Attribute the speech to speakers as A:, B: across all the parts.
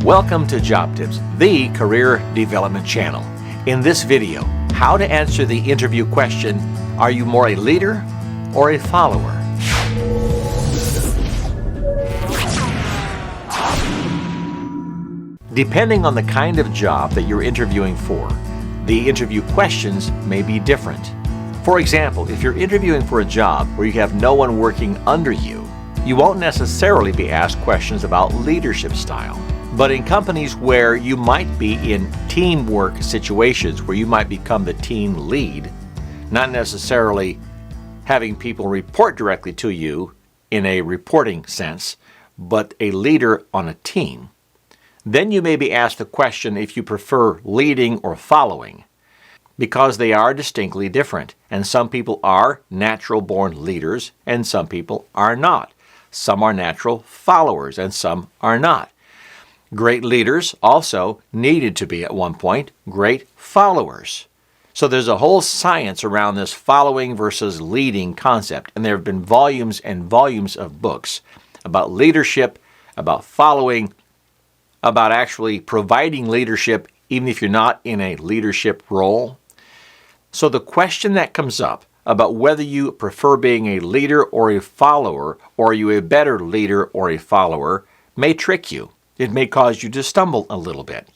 A: Welcome to Job Tips, the career development channel. In this video, how to answer the interview question, are you more a leader or a follower? Depending on the kind of job that you're interviewing for, the interview questions may be different. For example, if you're interviewing for a job where you have no one working under you, you won't necessarily be asked questions about leadership style. But in companies where you might be in teamwork situations where you might become the team lead, not necessarily having people report directly to you in a reporting sense, but a leader on a team, then you may be asked the question if you prefer leading or following, because they are distinctly different. And some people are natural-born leaders, and some people are not. Some are natural followers, and some are not. Great leaders also needed to be, at one point, great followers. So there's a whole science around this following versus leading concept, and there have been volumes and volumes of books about leadership, about following, about actually providing leadership even if you're not in a leadership role. So the question that comes up about whether you prefer being a leader or a follower, or are you a better leader or a follower, may trick you. It may cause you to stumble a little bit.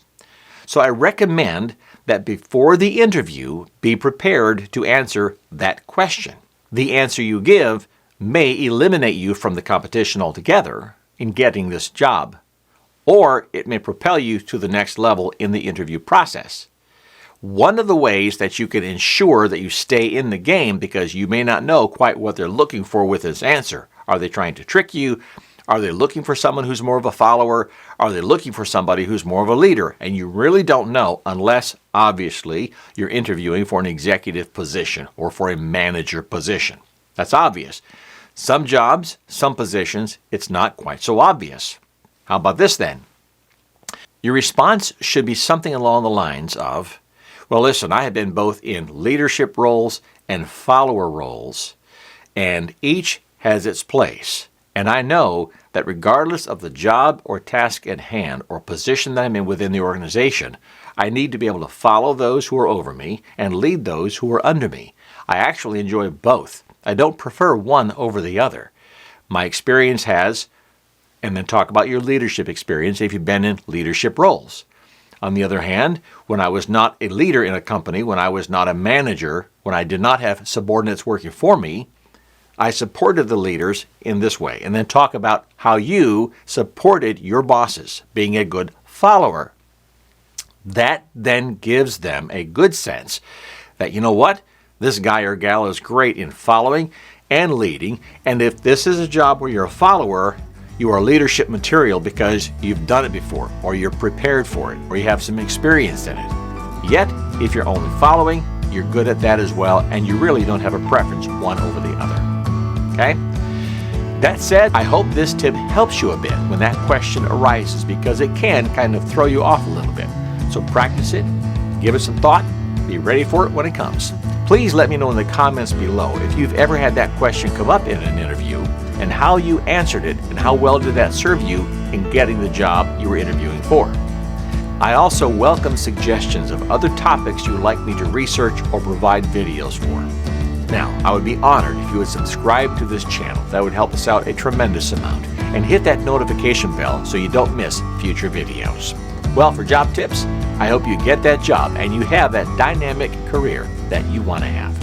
A: So I recommend that before the interview, be prepared to answer that question. The answer you give may eliminate you from the competition altogether in getting this job, or it may propel you to the next level in the interview process. One of the ways that you can ensure that you stay in the game, because you may not know quite what they're looking for with this answer. Are they trying to trick you? Are they looking for someone who's more of a follower? Are they looking for somebody who's more of a leader? And you really don't know unless, obviously, you're interviewing for an executive position or for a manager position. That's obvious. Some jobs, some positions, it's not quite so obvious. How about this then? Your response should be something along the lines of, well, listen, I have been both in leadership roles and follower roles, and each has its place. And I know that regardless of the job or task at hand or position that I'm in within the organization, I need to be able to follow those who are over me and lead those who are under me. I actually enjoy both. I don't prefer one over the other. My experience has, and then talk about your leadership experience if you've been in leadership roles. On the other hand, when I was not a leader in a company, when I was not a manager, when I did not have subordinates working for me, I supported the leaders in this way, and then talk about how you supported your bosses, being a good follower. That then gives them a good sense that, you know what, this guy or gal is great in following and leading, and if this is a job where you're a follower, you are leadership material because you've done it before, or you're prepared for it, or you have some experience in it. Yet, if you're only following, you're good at that as well, and you really don't have a preference one over the other. Okay? That said, I hope this tip helps you a bit when that question arises, because it can kind of throw you off a little bit. So practice it, give it some thought, be ready for it when it comes. Please let me know in the comments below if you've ever had that question come up in an interview and how you answered it and how well did that serve you in getting the job you were interviewing for. I also welcome suggestions of other topics you would like me to research or provide videos for. Now, I would be honored if you would subscribe to this channel. That would help us out a tremendous amount. And hit that notification bell so you don't miss future videos. Well, for Job Tips, I hope you get that job and you have that dynamic career that you want to have.